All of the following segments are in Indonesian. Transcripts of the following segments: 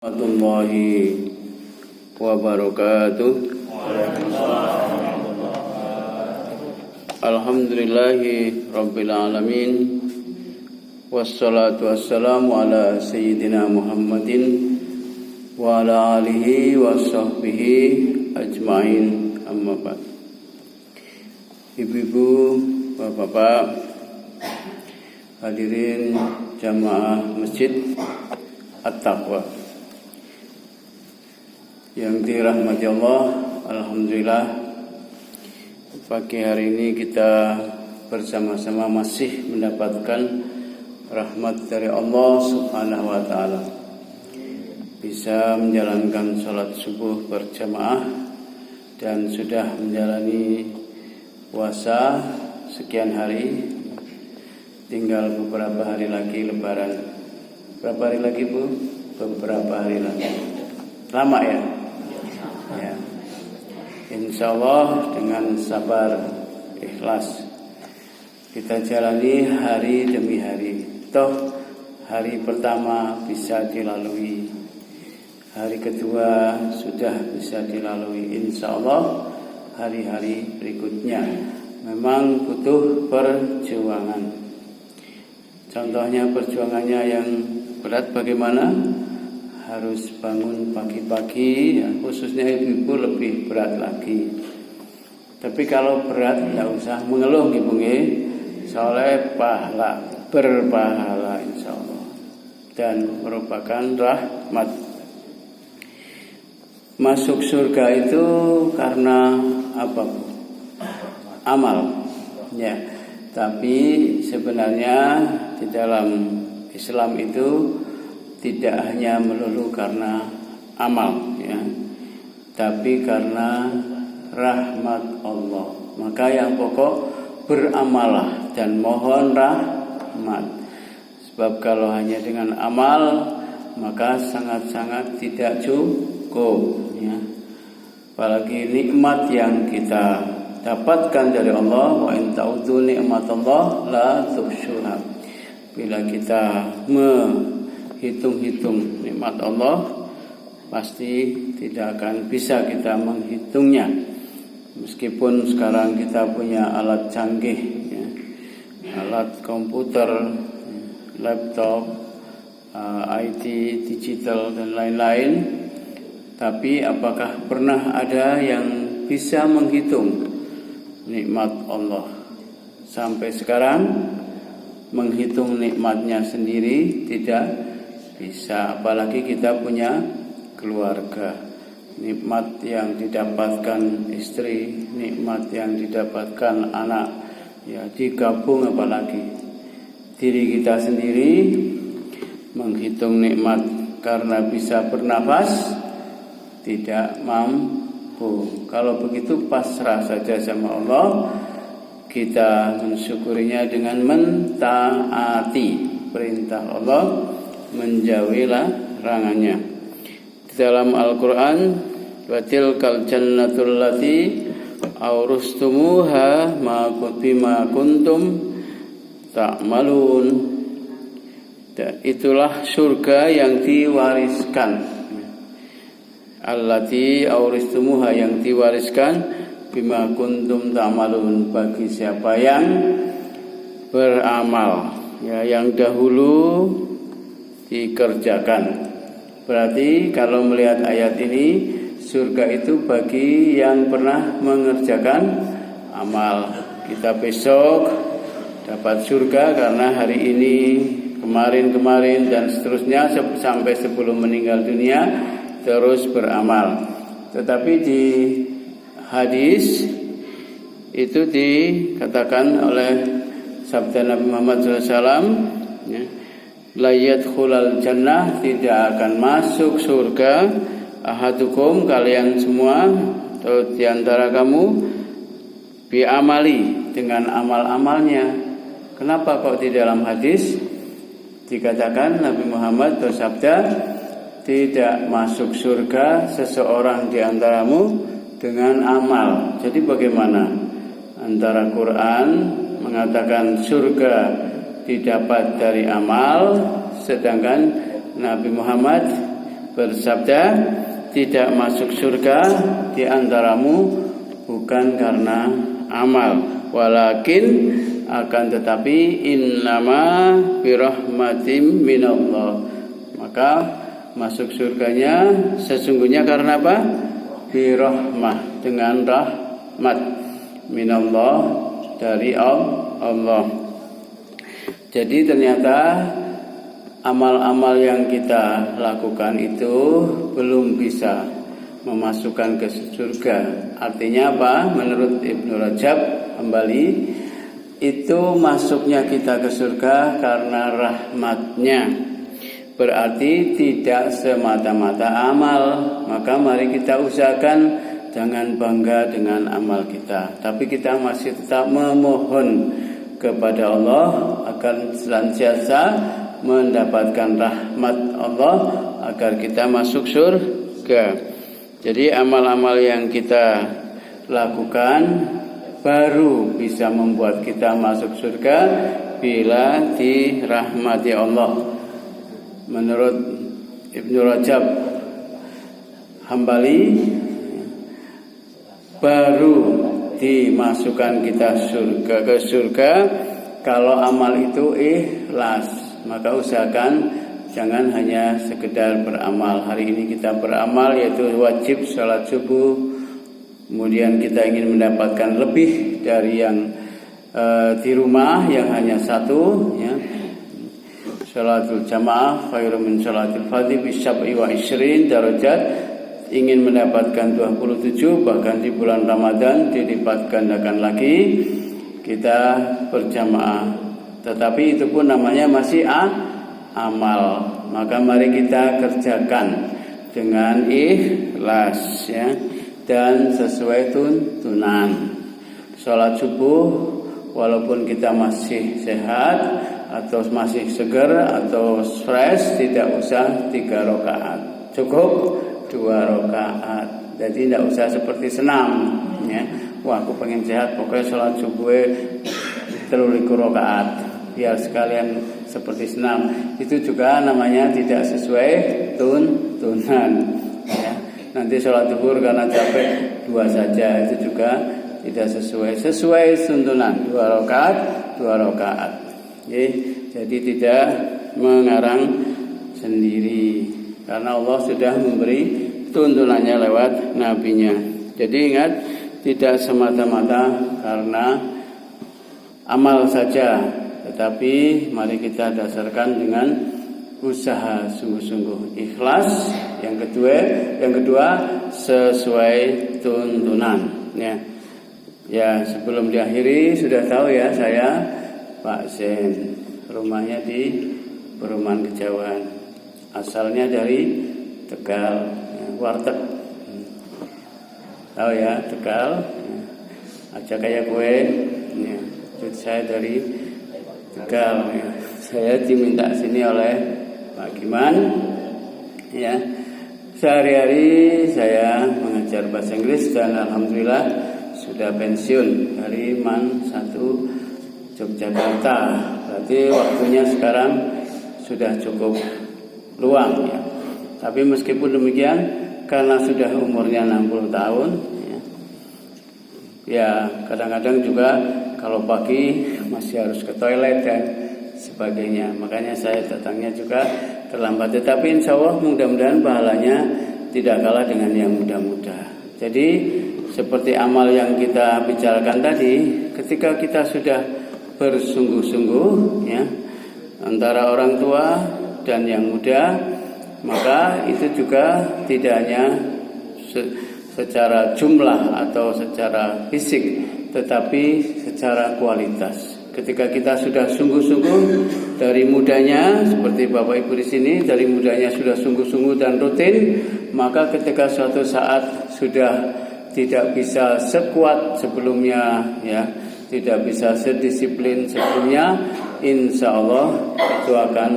Warahmatullahi wabarakatuh. Alhamdulillahi rabbil alamin. Wassalatu wassalamu ala sayyidina Muhammadin wa ala alihi wa sahbihi ajma'in, amma ba'd. Ibu-ibu, bapak-bapak, hadirin jamaah Masjid At-Taqwa yang dirahmati Allah, alhamdulillah pagi hari ini kita bersama-sama masih mendapatkan rahmat dari Allah Subhanahu wa taala. Bisa menjalankan salat subuh berjamaah dan sudah menjalani puasa sekian hari. Tinggal beberapa hari lagi lebaran. Berapa hari lagi, Bu? Beberapa hari lagi. Lama ya? Ya. Insya Allah dengan sabar, ikhlas kita jalani hari demi hari. Toh hari pertama bisa dilalui, hari kedua sudah bisa dilalui. Insya Allah hari-hari berikutnya memang butuh perjuangan. Contohnya perjuangannya yang berat bagaimana? Harus bangun pagi-pagi, ya, khususnya ibu-ibu lebih berat lagi. Tapi kalau berat tidak usah mengeluh, ibu, soalnya pahala, berpahala insya Allah, dan merupakan rahmat. Masuk surga itu karena apa, Bu? Amal, ya. Tapi sebenarnya di dalam Islam itu tidak hanya melulu karena amal, ya, tapi karena rahmat Allah. Maka yang pokok beramalah dan mohon rahmat. Sebab kalau hanya dengan amal maka sangat-sangat tidak cukup, ya. Apalagi nikmat yang kita dapatkan dari Allah, wa in ta'udzu ni'matallah la tuhsuha. Bila kita hitung-hitung nikmat Allah, pasti tidak akan bisa kita menghitungnya. Meskipun sekarang kita punya alat canggih, ya, alat komputer, laptop, IT, digital dan lain-lain, tapi apakah pernah ada yang bisa menghitung nikmat Allah? Sampai sekarang menghitung nikmatnya sendiri tidak bisa, apalagi kita punya keluarga. Nikmat yang didapatkan istri, nikmat yang didapatkan anak, ya, digabung apalagi diri kita sendiri menghitung nikmat karena bisa bernafas tidak mampu. Kalau begitu pasrah saja sama Allah, kita mensyukurinya dengan mentaati perintah Allah, menjauhi larangannya. Di dalam Al-Quran, wa tilkal jannatul lati aurustumuha bima kuntum ta'malun. Itulah surga yang diwariskan. Allati aurustumuha, yang diwariskan, bima kuntum ta'malun, bagi siapa yang beramal, ya, yang dahulu dikerjakan. Berarti kalau melihat ayat ini, surga itu bagi yang pernah mengerjakan amal. Kita besok dapat surga karena hari ini, kemarin dan seterusnya sampai sebelum meninggal dunia terus beramal. Tetapi di hadis itu dikatakan oleh sabda Nabi Muhammad SAW, ya, la yadkhulal jannah, tidak akan masuk surga ahadukum, kalian semua atau diantara kamu, bi amali, dengan amal-amalnya. Kenapa kok di dalam hadis dikatakan Nabi Muhammad bersabda tidak masuk surga seseorang diantaramu dengan amal? Jadi bagaimana antara Quran mengatakan surga didapat dari amal, sedangkan Nabi Muhammad bersabda, tidak masuk surga di antaramu bukan karena amal, walakin akan tetapi innama birahmatim minallah, maka masuk surganya sesungguhnya karena apa? Birahmah, dengan rahmat, minallah, dari Allah. Jadi ternyata amal-amal yang kita lakukan itu belum bisa memasukkan ke surga. Artinya apa? Menurut Ibnu Rajab Hambali, itu masuknya kita ke surga karena rahmatnya. Berarti tidak semata-mata amal. Maka mari kita usahakan jangan bangga dengan amal kita, tapi kita masih tetap memohon kepada Allah agar senantiasa mendapatkan rahmat Allah agar kita masuk surga. Jadi amal-amal yang kita lakukan baru bisa membuat kita masuk surga bila dirahmati Allah. Menurut Ibnu Rajab Hambali, baru dimasukkan kita ke surga kalau amal itu ikhlas. Maka usahakan jangan hanya sekedar beramal. Hari ini kita beramal yaitu wajib salat subuh, kemudian kita ingin mendapatkan lebih dari yang di rumah yang hanya satu, ya. Salatul jamaah khairum min salatil fardhi bi 27 darajat. Ingin mendapatkan 27, bahkan di bulan Ramadan dilipat gandakan lagi kita berjamaah. Tetapi itu pun namanya masih amal. Maka mari kita kerjakan dengan ikhlas, ya, dan sesuai tuntunan. Salat subuh walaupun kita masih sehat atau masih segar atau fresh, tidak usah 3 rakaat, cukup 2 rakaat. Jadi tidak usah seperti senam, ya. Wah, aku pengen sehat, pokoknya sholat subuh 3 rakaat, biar sekalian seperti senam. Itu juga namanya tidak sesuai tuntunan, ya. Nanti sholat zuhur karena capek 2 saja, itu juga tidak sesuai tuntunan. 2 rakaat. Jadi tidak mengarang sendiri, karena Allah sudah memberi tuntunannya lewat nabinya. Jadi ingat, tidak semata-mata karena amal saja, tetapi mari kita dasarkan dengan usaha sungguh-sungguh, ikhlas. Yang kedua sesuai tuntunan, ya. Ya, sebelum diakhiri sudah tahu ya, saya Pak Sen, rumahnya di Perumahan Kejauhan, asalnya dari Tegal, ya, warteg, tahu ya Tegal, ya. Aja kayak kue, ya. Saya dari Tegal, ya. Saya diminta sini oleh Pak Giman, ya. Sehari-hari saya mengajar bahasa Inggris dan alhamdulillah sudah pensiun dari MAN 1 Yogyakarta. Berarti waktunya sekarang sudah cukup luang, ya. Tapi meskipun demikian, karena sudah umurnya 60 tahun, ya kadang-kadang juga kalau pagi masih harus ke toilet dan sebagainya. Makanya saya datangnya juga terlambat. Tetapi insya Allah mudah-mudahan pahalanya tidak kalah dengan yang muda-muda. Jadi seperti amal yang kita bicarakan tadi, ketika kita sudah bersungguh-sungguh, ya, antara orang tua dan yang muda, maka itu juga tidak hanya secara jumlah atau secara fisik, tetapi secara kualitas. Ketika kita sudah sungguh-sungguh dari mudanya, seperti Bapak Ibu di sini, dari mudanya sudah sungguh-sungguh dan rutin, maka ketika suatu saat sudah tidak bisa sekuat sebelumnya, ya, tidak bisa sedisiplin sebelumnya, insya Allah itu akan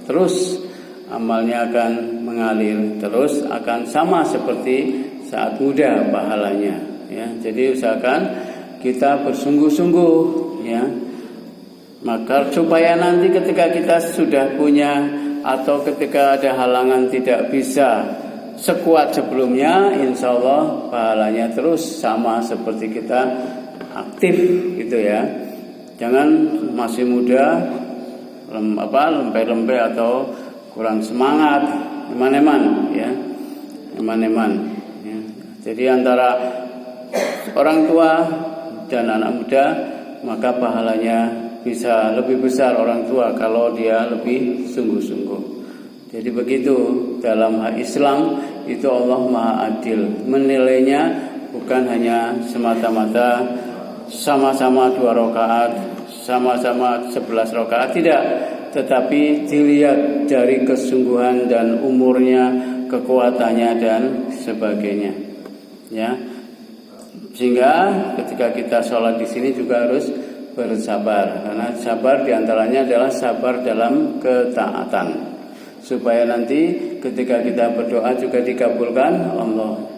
terus, amalnya akan mengalir terus, akan sama seperti saat muda pahalanya, ya. Jadi usahakan kita bersungguh-sungguh, ya, maka supaya nanti ketika kita sudah punya atau ketika ada halangan tidak bisa sekuat sebelumnya, insya Allah pahalanya terus sama seperti kita aktif gitu ya. Jangan masih muda lempe-lempe atau kurang semangat, eman-eman ya, eman-eman ya. Jadi antara orang tua dan anak muda, maka pahalanya bisa lebih besar orang tua kalau dia lebih sungguh-sungguh. Jadi begitu dalam hal Islam itu Allah Maha Adil. Menilainya bukan hanya semata-mata sama-sama 2 rakaat, sama-sama 11 rakaat, tidak, tetapi dilihat dari kesungguhan dan umurnya, kekuatannya dan sebagainya. Ya. Sehingga ketika kita sholat di sini juga harus bersabar, karena sabar diantaranya adalah sabar dalam ketaatan, supaya nanti ketika kita berdoa juga dikabulkan Allah.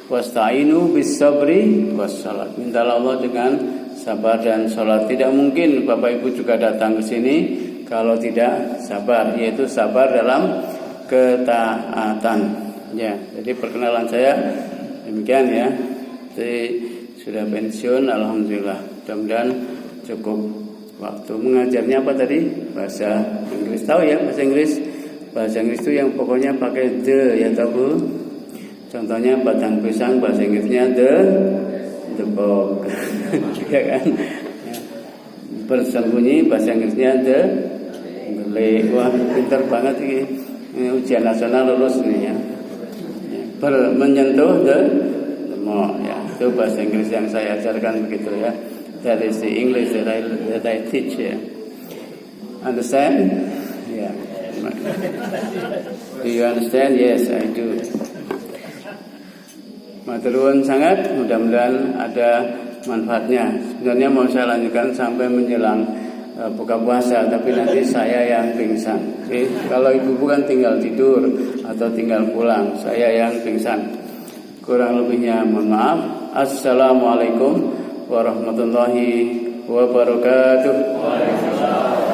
Wasta'inu bis sabri was salat. Mintalah Allah dengan sabar dan salat. Tidak mungkin Bapak Ibu juga datang ke sini kalau tidak sabar, yaitu sabar dalam ketaatan. Ya, jadi perkenalan saya demikian ya. Jadi sudah pensiun, alhamdulillah. Mudah-mudahan cukup waktu. Mengajarnya apa tadi? Bahasa Inggris. Tahu ya bahasa Inggris? Bahasa Inggris itu yang pokoknya pakai the, ya tahu. Contohnya batang pisang, bahasa Inggrisnya the book. Ya kan? Bersembunyi, bahasa Inggrisnya the gele. Wah, pintar banget ini. Ini ujian nasional lulus nih ya. Menyentuh the more, ya. Itu bahasa Inggris yang saya ajarkan begitu ya. That is the English that I teach ya. Understand? Yeah. Do you understand? Yes, I do. Maturun sangat, mudah-mudahan ada manfaatnya. Sebenarnya mau saya lanjutkan sampai menjelang buka puasa, tapi nanti saya yang pingsan. Jadi, kalau ibu bukan tinggal tidur atau tinggal pulang, saya yang pingsan. Kurang lebihnya mohon maaf. Assalamualaikum warahmatullahi wabarakatuh. Waalaikumsalam.